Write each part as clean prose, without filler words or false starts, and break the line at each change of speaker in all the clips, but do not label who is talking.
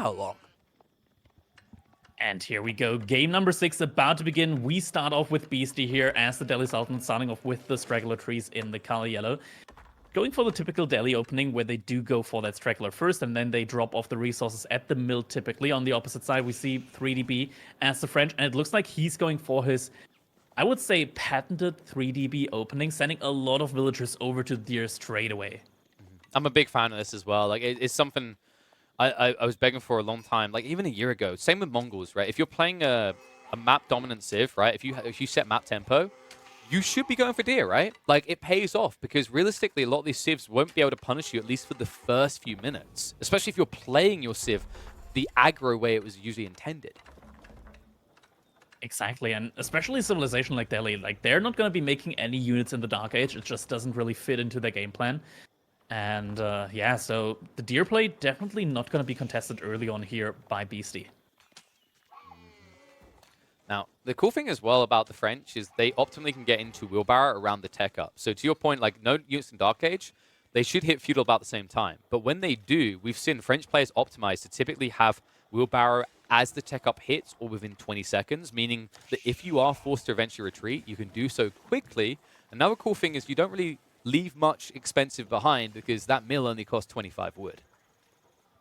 how long.
And here we go. Game number 6 about to begin. We start off with Beasty here as the Delhi Sultan, starting off with the straggler trees in the color yellow. Going for the typical Delhi opening where they do go for that straggler first and then they drop off the resources at the mill typically. On the opposite side, we see 3DB as the French, and it looks like he's going for his, I would say, patented 3DB opening, sending a lot of villagers over to Deer straight away.
I'm a big fan of this as well. Like, it's something I was begging for a long time, like even a year ago. Same with Mongols, right? If you're playing a map dominant civ, right? If you set map tempo, you should be going for deer, right? Like, it pays off because realistically, a lot of these civs won't be able to punish you at least for the first few minutes, especially if you're playing your civ the aggro way it was usually intended.
Exactly, and especially a civilization like Delhi, like they're not going to be making any units in the Dark Age. It just doesn't really fit into their game plan. And yeah, so the deer play definitely not going to be contested early on here by Beasty.
Now, the cool thing as well about the French is they optimally can get into wheelbarrow around the tech up. So to your point, like no units in Dark Age, they should hit feudal about the same time. But when they do, we've seen French players optimize to typically have wheelbarrow as the tech up hits or within 20 seconds, meaning that if you are forced to eventually retreat, you can do so quickly. Another cool thing is you don't really leave much expensive behind because that mill only costs 25 wood.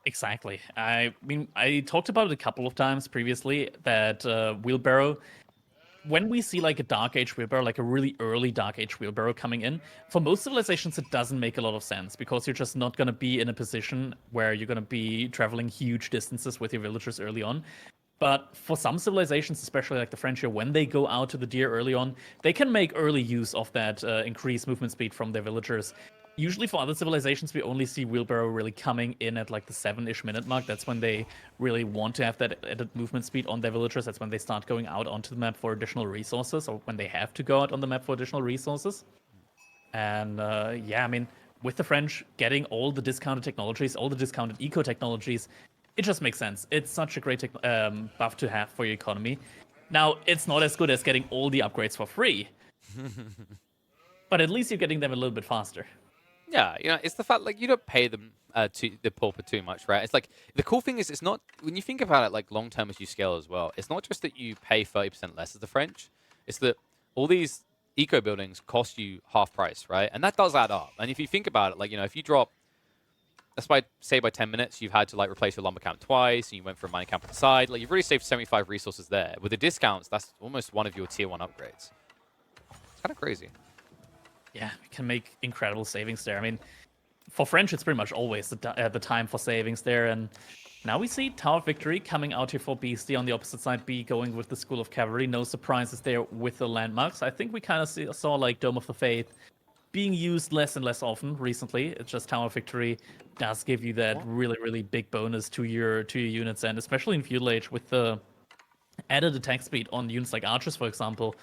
Exactly. I mean, I talked about it a couple of times previously that wheelbarrow, when we see like a Dark Age wheelbarrow, like a really early Dark Age wheelbarrow coming in, for most civilizations it doesn't make a lot of sense because you're just not going to be in a position where you're going to be traveling huge distances with your villagers early on. But for some civilizations, especially like the French here, when they go out to the deer early on, they can make early use of that increased movement speed from their villagers. Usually for other civilizations, we only see wheelbarrow really coming in at like the 7-ish minute mark. That's when they really want to have that added movement speed on their villagers. That's when they start going out onto the map for additional resources, or when they have to go out on the map for additional resources. And yeah, I mean, with the French getting all the discounted technologies, all the discounted eco technologies, it just makes sense. It's such a great buff to have for your economy. Now, it's not as good as getting all the upgrades for free, but at least you're getting them a little bit faster.
Yeah, you know, it's the fact like you don't pay them the pauper too much, right? It's like the cool thing is it's not when you think about it like long term as you scale as well. It's not just that you pay 30% less as the French. It's that all these eco buildings cost you half price, right? And that does add up. And if you think about it, like if you drop, that's by say by 10 minutes, you've had to like replace your lumber camp twice, and you went for a mining camp on the side. Like you've really saved 75 resources there. With the discounts, that's almost one of your tier 1 upgrades. It's kind of crazy.
Yeah, we can make incredible savings there. I mean, for French, it's pretty much always the time for savings there. And now we see Tower of Victory coming out here for Beasty on the opposite side, B going with the School of Cavalry. No surprises there with the landmarks. I think we kind of saw like Dome of the Faith being used less and less often recently. It's just Tower of Victory does give you that really, really big bonus to your units, and especially in Feudal Age with the added attack speed on units like archers, for example.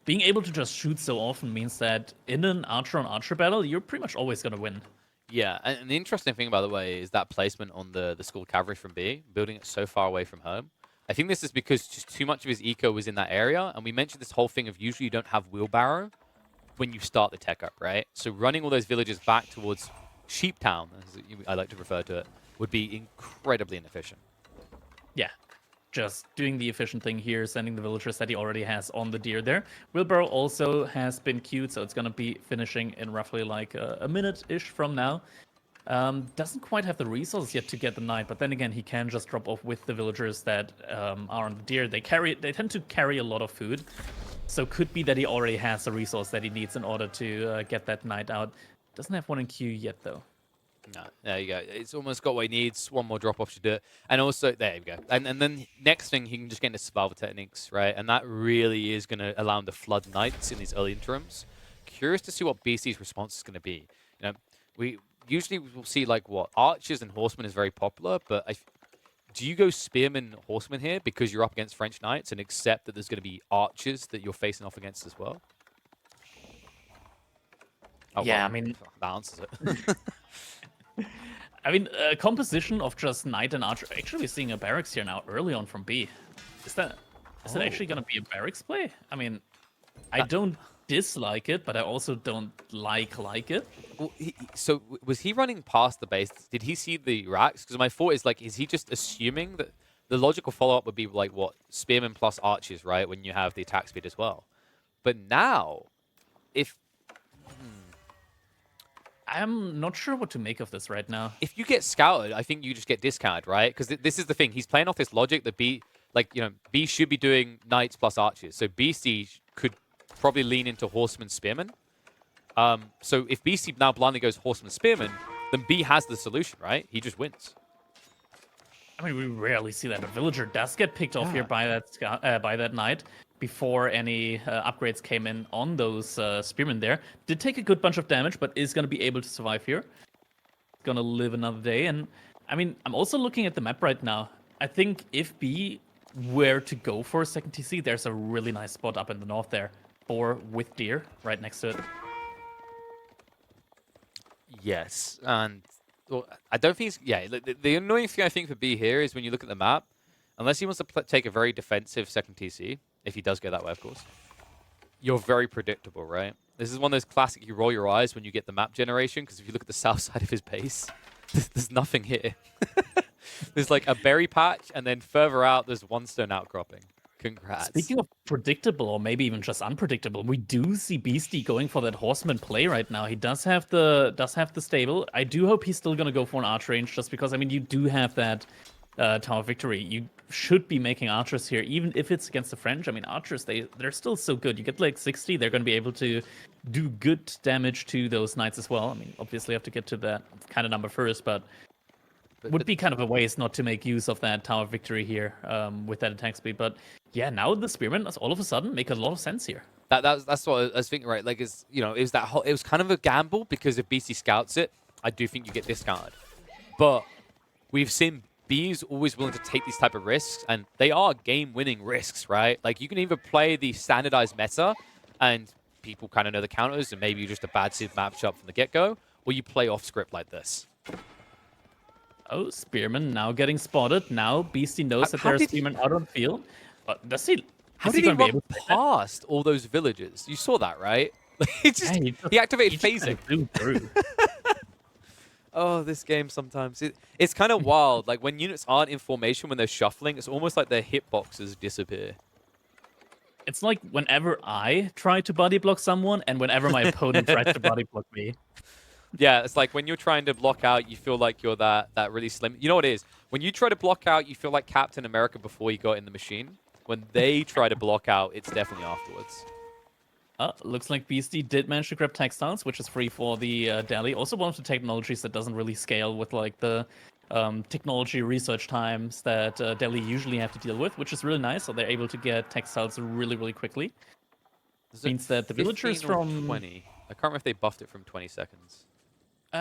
Being able to just shoot so often means that in an archer-on-archer battle, you're pretty much always going to win.
Yeah, and the interesting thing, by the way, is that placement on the School Cavalry from B, building it so far away from home. I think this is because just too much of his eco was in that area, and we mentioned this whole thing of usually you don't have wheelbarrow when you start the tech up, right? So running all those villages back towards Sheeptown, as I like to refer to it, would be incredibly inefficient.
Yeah. Just doing the efficient thing here, sending the villagers that he already has on the deer there. Wheelbarrow also has been queued, so it's going to be finishing in roughly like a minute-ish from now. Doesn't quite have the resources yet to get the knight, but then again, he can just drop off with the villagers that are on the deer. They tend to carry a lot of food, so could be that he already has the resource that he needs in order to get that knight out. Doesn't have one in queue yet, though.
No, there you go. It's almost got what he needs. One more drop-off should do it. And also, there you go. And then next thing, he can just get into survival techniques, right? And that really is going to allow him to flood knights in these early interims. Curious to see what BC's response is going to be. We usually will see, like, what? Archers and horsemen is very popular, but do you go spearmen, horsemen here because you're up against French knights and accept that there's going to be archers that you're facing off against as well? Oh,
yeah,
well,
I mean...
that answers it.
I mean, a composition of just knight and archer. Actually, we're seeing a barracks here now, early on from B. Is it actually going to be a barracks play? I mean, I don't dislike it, but I also don't like it.
Well, so was he running past the base? Did he see the racks? Because my thought is like, is he just assuming that the logical follow up would be like what spearmen plus archers, right? When you have the attack speed as well. But now, if
I'm not sure what to make of this right now.
if you get scouted, I think you just get discounted, right? Because this is the thing. He's playing off this logic that B should be doing knights plus archers. So Beasty could probably lean into horseman spearman. So if Beasty now blindly goes horseman spearman, then B has the solution, right? He just wins.
I mean, we rarely see that. A villager does get picked off here by that knight before any upgrades came in on those spearmen there. Did take a good bunch of damage, but is going to be able to survive here. Going to live another day. And I mean, I'm also looking at the map right now. I think if B were to go for a second TC, there's a really nice spot up in the north there. Or with deer right next to it.
Yes, and well, I don't think the annoying thing I think for B here is when you look at the map, unless he wants to take a very defensive second TC, if he does go that way, of course, you're very predictable, right? This is one of those classic you roll your eyes when you get the map generation, because if you look at the south side of his base, there's nothing here. There's like a berry patch, and then further out, there's one stone outcropping. Congrats.
Speaking of predictable, or maybe even just unpredictable, we do see Beasty going for that horseman play right now. He does have the stable. I do hope he's still gonna go for an archer range, just because I mean you do have that tower victory. You should be making archers here, even if it's against the French. I mean archers they're still so good. You get like 60, they're gonna be able to do good damage to those knights as well. I mean obviously you have to get to that kind of number first, but would be kind of a waste not to make use of that tower victory here with that attack speed. But yeah, now the spearmen all of a sudden make a lot of sense here.
That's what I was thinking, right? Like, it was kind of a gamble, because if BC scouts it, I do think you get discounted. But we've seen B's always willing to take these type of risks, and they are game-winning risks, right? Like, you can either play the standardized meta, and people kind of know the counters, and maybe you're just a bad seed matchup from the get-go, or you play off script like this.
Oh, Spearman now getting spotted. Now Beasty knows that there's Spearman out on the field. But does he?
How did he run past all those villagers? You saw that, right? He activated phasing.
Flew through.
Oh, this game sometimes. It's kind of wild. Like, when units aren't in formation, when they're shuffling, it's almost like their hitboxes disappear.
It's like whenever I try to body block someone and whenever my opponent tries to body block me.
Yeah, it's like when you're trying to block out, you feel like you're that really slim. You know what it is? When you try to block out, you feel like Captain America before you got in the machine. When they try to block out, it's definitely afterwards.
Looks like Beasty did manage to grab textiles, which is free for the Delhi. Also one of the technologies that doesn't really scale with like the technology research times that Delhi usually have to deal with, which is really nice. So they're able to get textiles really, really quickly. Means that the villagers from
20. I can't remember if they buffed it from 20 seconds.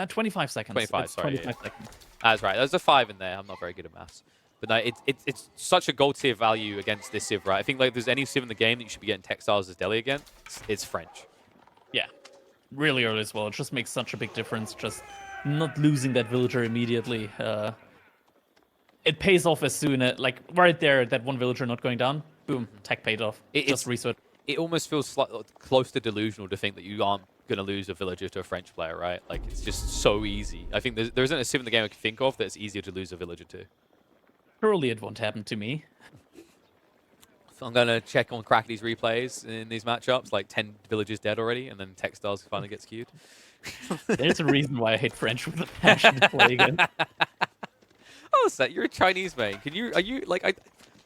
25 seconds.
25, sorry.
25 seconds.
That's right. There's a 5 in there. I'm not very good at maths. But no, it's such a gold tier value against this Civ, right? I think like there's any Civ in the game that you should be getting textiles as Delhi against, it's French.
Yeah. Really early as well. It just makes such a big difference. Just not losing that villager immediately. It pays off as soon as, like, right there, that one villager not going down. Boom. Tech paid off. Just research.
It almost feels close to delusional to think that you aren't going to lose a villager to a French player, right? Like, it's just so easy. I think there isn't a Civ in the game I can think of that's easier to lose a villager to.
Surely it won't happen to me.
So I'm going to check on Crackedy's replays in these matchups, like 10 villagers dead already, and then textiles finally gets queued.
There's a reason why I hate French with a passion to play again.
Oh, Seth, you're a Chinese man. Are you like,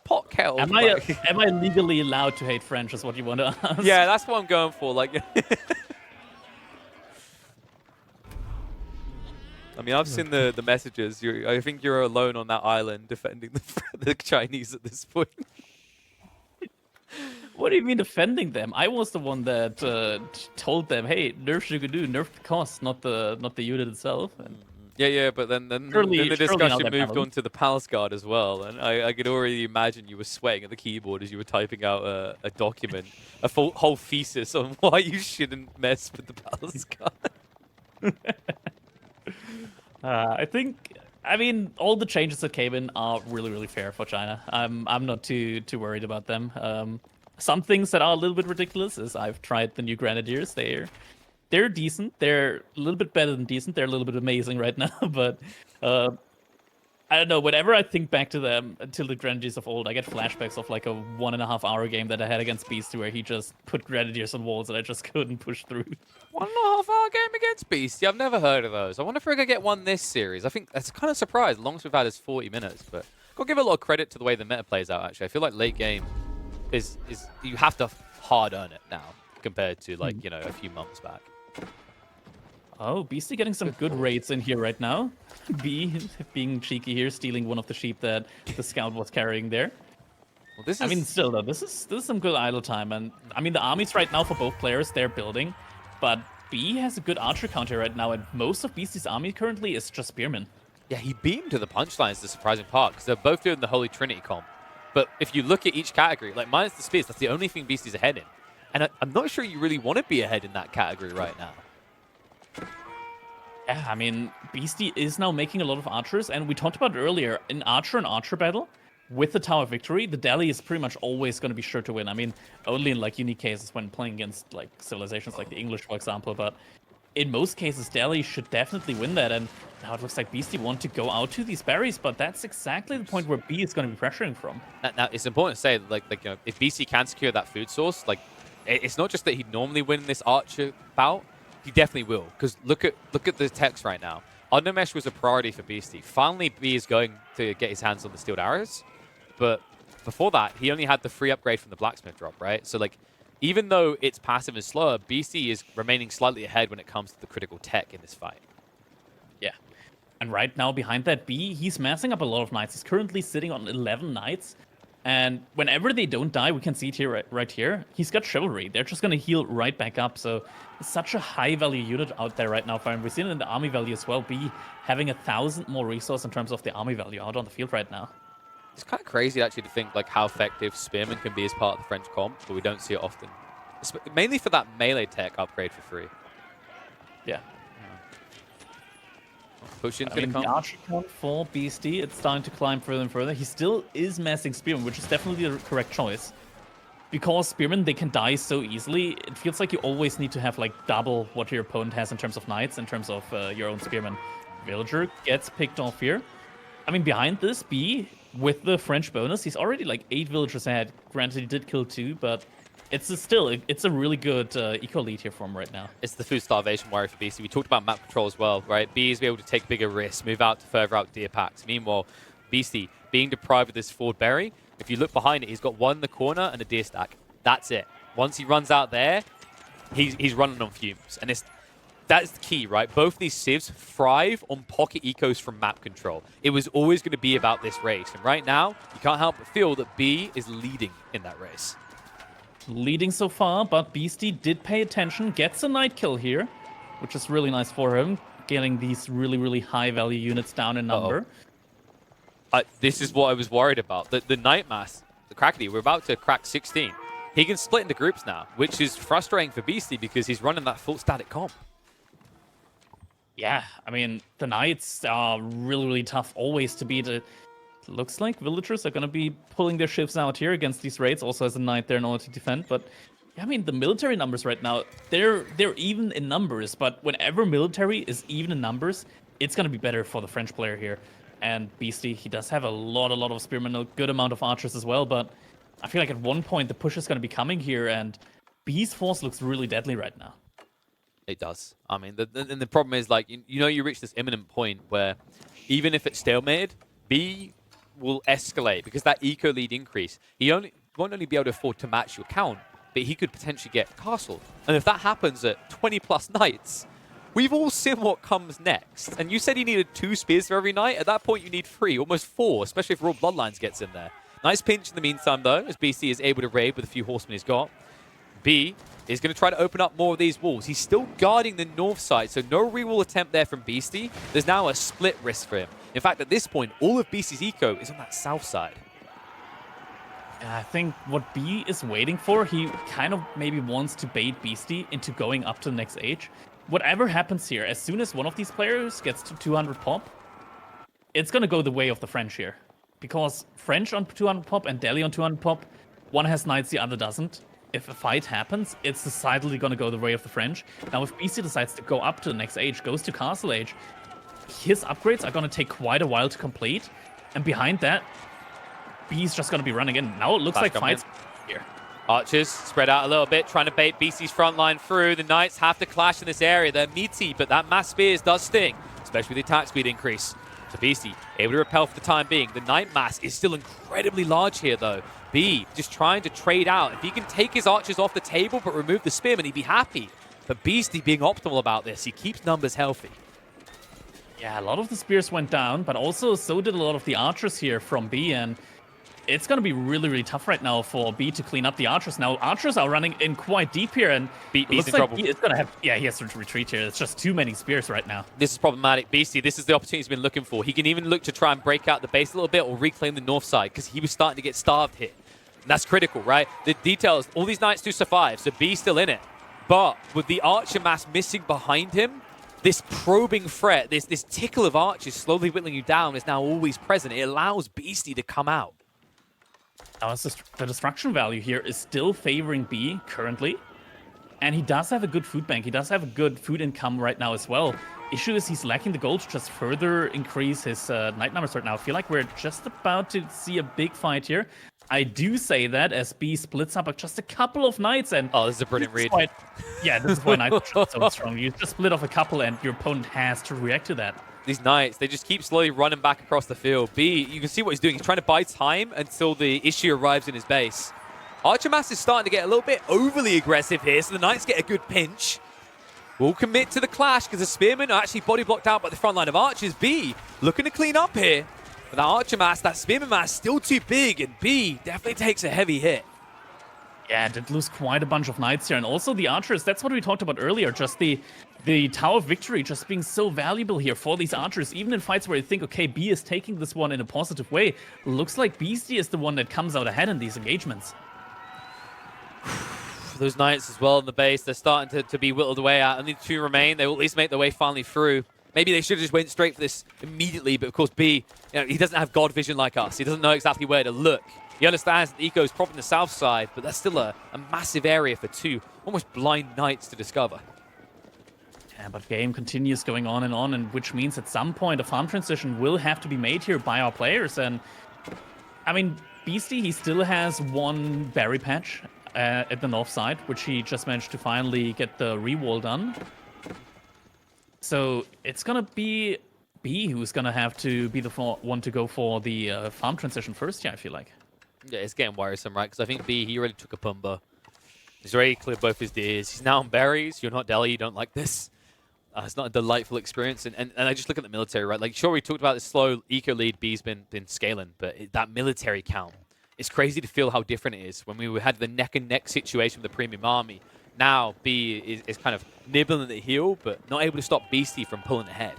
pot kettle?
Am I legally allowed to hate French is what you want to ask?
Yeah, that's what I'm going for. Like, I mean, I've seen the messages. I think you're alone on that island defending the Chinese at this point.
What do you mean defending them? I was the one that told them, "Hey, nerf Shugadu, nerf the cost, not the unit itself." And
yeah, but then the discussion moved on to the Palace Guard as well, and I could already imagine you were sweating at the keyboard as you were typing out a document, whole thesis on why you shouldn't mess with the Palace Guard.
I mean, all the changes that came in are really, really fair for China. I'm not too worried about them. some things that are a little bit ridiculous is I've tried the new Grenadiers. They're decent. They're a little bit better than decent. They're a little bit amazing right now. But I don't know. Whenever I think back to them until the Grenadiers of old, I get flashbacks of like a 1.5 hour game that I had against Beasty where he just put Grenadiers on walls and I just couldn't push through.
1.5 hour game against Beasty. I've never heard of those. I wonder if we're going to get one this series. I think that's kind of surprised. The longest we've had is 40 minutes. But got to give a lot of credit to the way the meta plays out, actually. I feel like late game is you have to hard earn it now compared to, like, you know, a few months back.
Oh, Beasty getting some good raids in here right now. B being cheeky here, stealing one of the sheep that the scout was carrying there.
Well, this is...
I mean, still though, this is some good idle time, and I mean the armies right now for both players they're building, but B has a good archer counter right now, and most of Beasty's army currently is just spearmen.
Yeah, he beamed to the punchline is the surprising part, because they're both doing the Holy Trinity comp. But if you look at each category, like minus the spears, that's the only thing Beasty's ahead in. And I'm not sure you really want to be ahead in that category right now.
Yeah, I mean, Beasty is now making a lot of archers, and we talked about it earlier, in archer and archer battle, with the Tower Victory, the Delhi is pretty much always going to be sure to win. I mean, only in like unique cases when playing against like civilizations like the English, for example, but in most cases, Delhi should definitely win that, and now it looks like Beasty want to go out to these berries, but that's exactly the point where B is going to be pressuring from.
Now it's important to say, like you know, if BC can secure that food source, like it's not just that he'd normally win this archer bout, he definitely will. Because look at the text right now. Undermesh was a priority for Beasty. Finally, B is going to get his hands on the steeled arrows, but before that, he only had the free upgrade from the blacksmith drop, right? So like, even though it's passive and slower, BC is remaining slightly ahead when it comes to the critical tech in this fight.
Yeah. And right now, behind that B, he's massing up a lot of knights. He's currently sitting on 11 knights. And whenever they don't die, we can see it here, right here, he's got chivalry. They're just going to heal right back up. So it's such a high-value unit out there right now for him. We've seen it in the army value as well. B having 1,000 more resource in terms of the army value out on the field right now.
It's kind of crazy, actually, to think like how effective Spearman can be as part of the French comp, but we don't see it often. Mainly for that melee tech upgrade for free.
Yeah.
Push-in's
I
going
mean,
to come.
the archer count for Beasty, it's starting to climb further and further. He still is massing Spearman, which is definitely the correct choice. Because Spearmen, they can die so easily, it feels like you always need to have like double what your opponent has in terms of knights, in terms of your own Spearman. Villager gets picked off here. I mean, behind this, B, with the French bonus, he's already like 8 villagers ahead. Granted, he did kill 2, but it's a really good eco lead here for him right now.
It's the food starvation worry for BC. We talked about map control as well, right? B is able to take bigger risks, move out to further out deer packs. Meanwhile, BC being deprived of this forward berry, if you look behind it, he's got one in the corner and a deer stack. That's it. Once he runs out there, he's running on fumes. And that's the key, right? Both these civs thrive on pocket ecos from map control. It was always going to be about this race. And right now, you can't help but feel that B is leading in that race.
Leading so far, but Beasty did pay attention, gets a night kill here, which is really nice for him, getting these really, really high-value units down in number.
This is what I was worried about. The Night Mass, the Crackedy, we're about to crack 16. He can split into groups now, which is frustrating for Beasty because he's running that full static comp.
Yeah, I mean, the Knights are really, really tough always to beat. It looks like villagers are going to be pulling their ships out here against these raids, also as a knight there in order to defend. But, yeah, I mean, the military numbers right now, they're even in numbers. But whenever military is even in numbers, it's going to be better for the French player here. And Beasty, he does have a lot of spearmen, a good amount of archers as well. But I feel like at one point the push is going to be coming here, and B's force looks really deadly right now.
It does. I mean, the problem is, like, you know, you reach this imminent point where even if it's stalemated, B will escalate because that eco lead increase. He won't only be able to afford to match your count, but he could potentially get castled. And if that happens at 20+ knights, we've all seen what comes next. And you said he needed 2 spears for every knight. At that point, you need 3, almost 4, especially if Raw Bloodlines gets in there. Nice pinch in the meantime, though, as BC is able to raid with a few horsemen he's got. B is going to try to open up more of these walls. He's still guarding the north side, so no reroll attempt there from Beasty. There's now a split risk for him. In fact, at this point, all of Beasty's eco is on that south side.
I think what B is waiting for, he kind of maybe wants to bait Beasty into going up to the next age. Whatever happens here, as soon as one of these players gets to 200 pop, it's going to go the way of the French here. Because French on 200 pop and Delhi on 200 pop, One has knights, the other doesn't. If a fight happens, it's decidedly going to go the way of the French. Now, if Beasty decides to go up to the next age, goes to Castle Age, his upgrades are going to take quite a while to complete. And behind that, B's just going to be running in. Now it looks like fights here.
Archers spread out a little bit, trying to bait Beasty's front line through. The Knights have to clash in this area. They're meaty, but that mass spears does sting, especially with the attack speed increase. So Beasty able to repel for the time being. The Knight mass is still incredibly large here, though. B just trying to trade out. If he can take his archers off the table but remove the spearmen, he'd be happy. But Beasty being optimal about this, he keeps numbers healthy.
Yeah, a lot of the spears went down, but also so did a lot of the archers here from B, and it's going to be really, really tough right now for B to clean up the archers. Now, archers are running in quite deep here, and
B's in
like
trouble.
It's going to have, yeah, he has to retreat here. It's just too many spears right now.
This is problematic. Beasty, this is the opportunity he's been looking for. He can even look to try and break out the base a little bit or reclaim the north side because he was starting to get starved here. And that's critical, right? The details, all these Knights do survive, so B's still in it. But with the archer mass missing behind him, this probing threat, this tickle of archers slowly whittling you down is now always present. It allows Beasty to come out.
Now, the destruction value here is still favoring B currently. And he does have a good food bank. He does have a good food income right now as well. Issue is he's lacking the gold to just further increase his knight numbers right now. I feel like we're just about to see a big fight here. I do say that as B splits up just a couple of knights. And
oh, this is a brilliant read.
Yeah, this is why knights are so strong. You just split off a couple and your opponent has to react to that.
These Knights, they just keep slowly running back across the field. B, you can see what he's doing. He's trying to buy time until the issue arrives in his base. Archer Mass is starting to get a little bit overly aggressive here, so the Knights get a good pinch. Will commit to the clash because the Spearmen are actually body blocked out by the front line of Archers. B looking to clean up here. But that Archer Mass, that Spearman Mass, still too big, and B definitely takes a heavy hit.
Yeah, did lose quite a bunch of knights here. And also the archers, that's what we talked about earlier. Just the Tower of Victory just being so valuable here for these archers. Even in fights where you think, okay, B is taking this one in a positive way. Looks like Beasty is the one that comes out ahead in these engagements.
Those Knights as well in the base, they're starting to be whittled away at. Only 2 remain. They will at least make their way finally through. Maybe they should have just went straight for this immediately, but of course B, he doesn't have God vision like us. He doesn't know exactly where to look. He understands that Eco is probably in the south side, but that's still a massive area for 2 almost blind Knights to discover.
Yeah, but game continues going on, and which means at some point a farm transition will have to be made here by our players. And I mean, Beasty, he still has 1 berry patch at the north side, which he just managed to finally get the rewall done. So it's gonna be B who's gonna have to be the one to go for the farm transition first. Yeah, I feel like.
Yeah, it's getting worrisome, right? Because I think B, he already took a Pumba. He's already cleared both his deers. He's now on berries. You're not Delhi. You don't like this. It's not a delightful experience. And I just look at the military, right? Like, sure, we talked about the slow eco lead B's been scaling, but that military count, it's crazy to feel how different it is when we had the neck-and-neck situation with the premium army. Now B is kind of nibbling at the heel, but not able to stop Beasty from pulling ahead.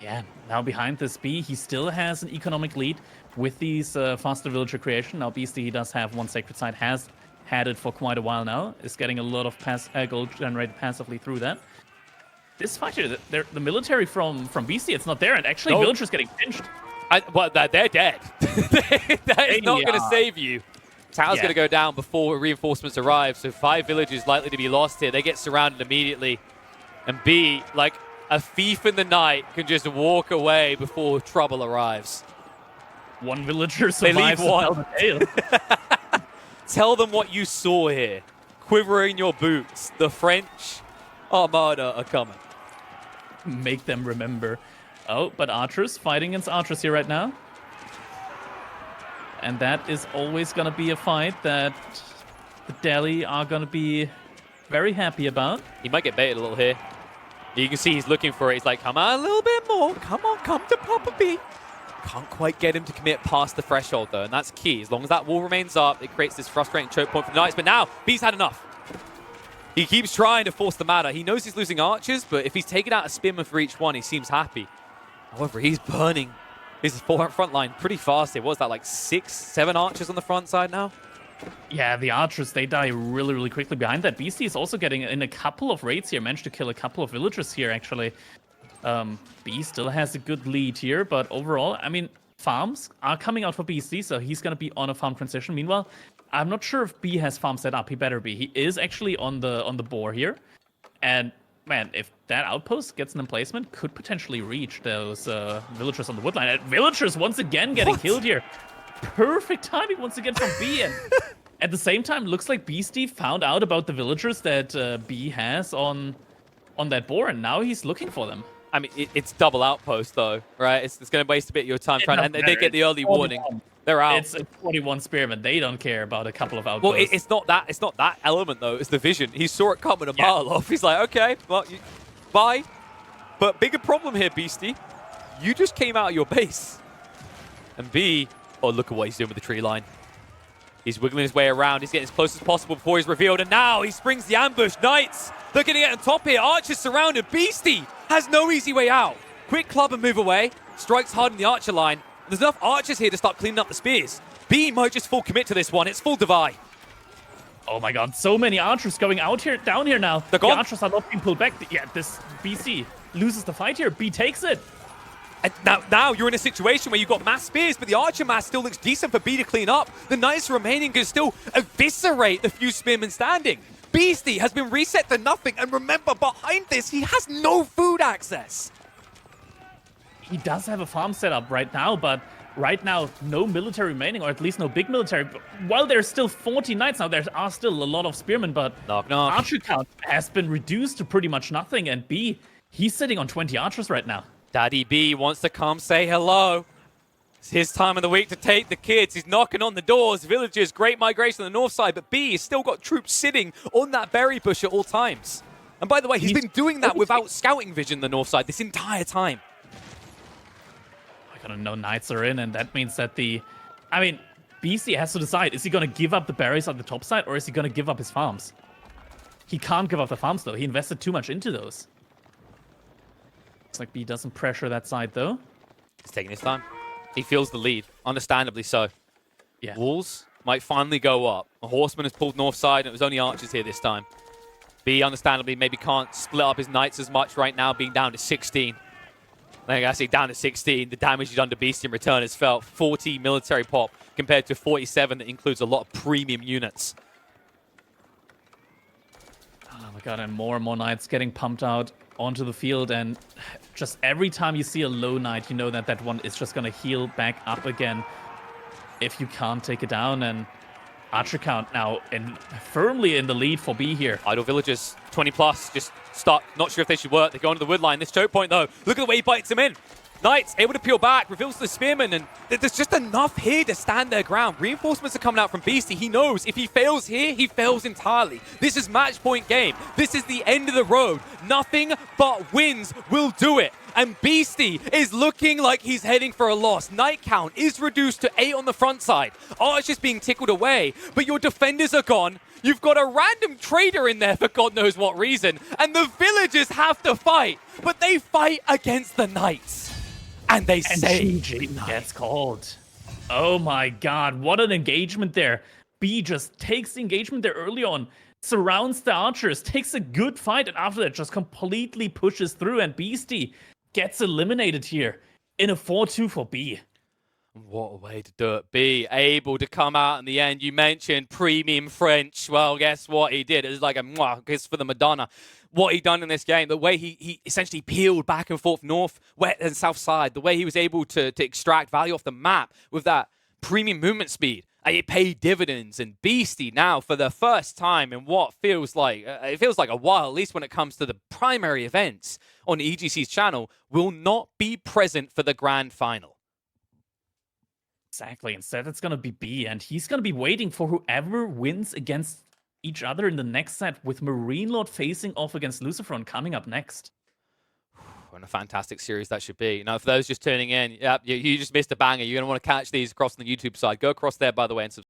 Yeah, now behind this B, he still has an economic lead with these faster villager creation. Now Beasty, he does have 1 sacred site, has had it for quite a while now, is getting a lot of gold generated passively through that. This fight here, the military from Beasty, it's not there, and actually villagers getting pinched.
Well, they're dead. That is not going to save you. Tower's going to go down before reinforcements arrive, so 5 villages likely to be lost here. They get surrounded immediately. And B, like a thief in the night, can just walk away before trouble arrives.
1 villager survives.
They leave 1. Tell them what you saw here. Quivering your boots. The French Armada are coming.
Make them remember. Oh, but archers fighting against archers here right now. And that is always going to be a fight that the Delhi are going to be very happy about.
He might get baited a little here. You can see he's looking for it. He's like, come on a little bit more. Come on, come to Papa B. Can't quite get him to commit past the threshold, though, and that's key. As long as that wall remains up, it creates this frustrating choke point for the Knights. But now, B's had enough. He keeps trying to force the matter. He knows he's losing archers, but if he's taking out a spearman for each one, he seems happy. However, he's burning his front line pretty fast. What was that, like 6, 7 archers on the front side now?
Yeah, the archers, they die really, really quickly. Behind that, Beasty is also getting in a couple of raids here. Managed to kill a couple of villagers here, actually. B still has a good lead here, but overall, I mean, farms are coming out for Beasty, so he's going to be on a farm transition. Meanwhile, I'm not sure if B has farm set up. He better be. He is actually on the board here. And man, if that outpost gets an emplacement, could potentially reach those villagers on the woodline. And villagers once again getting killed here. Perfect timing once again from B. And at the same time, looks like Beasty found out about the villagers that B has on that board, and now he's looking for them.
I mean, it's double outpost though, right? It's going to waste a bit of your time trying, and they get the early warning. They're out.
It's a 41 spearmen. They don't care about a couple of outposts.
Well, it's not that element though. It's the vision. He saw it coming a mile off. He's like, okay, well, bye. But bigger problem here, Beasty. You just came out of your base, and B. Oh, look at what he's doing with the tree line. He's wiggling his way around. He's getting as close as possible before he's revealed. And now he springs the ambush. Knights, they're going to get on top here. Archer's surrounded. Beasty has no easy way out. Quick club and move away. Strikes hard in the archer line. There's enough archers here to start cleaning up the spears. B might just full commit to this one. It's full divide.
Oh my god, so many archers going out here, down here now.
They're gone.
The archers are not being pulled back. Yeah, this BC loses the fight here. B takes it.
And now you're in a situation where you've got mass spears, but the archer mass still looks decent for B to clean up. The knights remaining can still eviscerate the few spearmen standing. Beasty has been reset to nothing, and remember, behind this, he has no food access.
He does have a farm set up right now, but right now, no military remaining, or at least no big military. But while there's still 40 knights now, there are still a lot of spearmen, but
knock, knock.
Archer count has been reduced to pretty much nothing, and B, he's sitting on 20 archers right now.
Daddy B wants to come say hello. It's his time of the week to take the kids. He's knocking on the doors. Villagers, great migration on the north side, but B has still got troops sitting on that berry bush at all times. And by the way, he's been doing that without scouting vision on the north side this entire time.
I gotta know knights are in, and that means that BC has to decide, is he gonna give up the berries on the top side, or is he gonna give up his farms? He can't give up the farms, though. He invested too much into those. Looks like B doesn't pressure that side, though.
He's taking his time. He feels the lead, understandably so.
Yeah.
Walls might finally go up. A horseman has pulled north side, and it was only archers here this time. B, understandably, maybe can't split up his knights as much right now, being down to 16. Like I say, down to 16. The damage he's done to Beasty in return is felt. 40 military pop compared to 47 that includes a lot of premium units.
Oh my god, and more knights getting pumped out onto the field, and just every time you see a low knight, you know that that one is just gonna heal back up again if you can't take it down. And archer count now firmly in the lead for B here.
Idle villagers, 20 plus, just stuck. Not sure if they should work. They go into the wood line. This choke point, though, look at the way he bites him in. Knights able to peel back, reveals the spearman, and there's just enough here to stand their ground. Reinforcements are coming out from Beasty. He knows if he fails here, he fails entirely. This is match point game. This is the end of the road. Nothing but wins will do it. And Beasty is looking like he's heading for a loss. Knight count is reduced to 8 on the front side. Archer's being tickled away, but your defenders are gone. You've got a random trader in there for God knows what reason, and the villagers have to fight, but they fight against the knights. And they say
GG gets called. Oh my god, what an engagement there. B just takes the engagement there early on, surrounds the archers, takes a good fight, and after that just completely pushes through, and Beasty gets eliminated here in a 4-2 for B.
What a way to do it. B able to come out in the end. You mentioned premium French. Well, guess what he did? It was like a mwah, kiss for the Madonna. What he done in this game, the way he essentially peeled back and forth north, west and south side, the way he was able to extract value off the map with that premium movement speed. It paid dividends, and Beasty now, for the first time in what feels like, it feels like a while, at least when it comes to the primary events on EGC's channel, will not be present for the grand final.
Exactly. Instead, it's going to be B, and he's going to be waiting for whoever wins against each other in the next set, with Marine Lord facing off against Lucifron coming up next.
And a fantastic series that should be. Now, for those just tuning in, you just missed a banger. You're going to want to catch these across on the YouTube side. Go across there, by the way, and subscribe.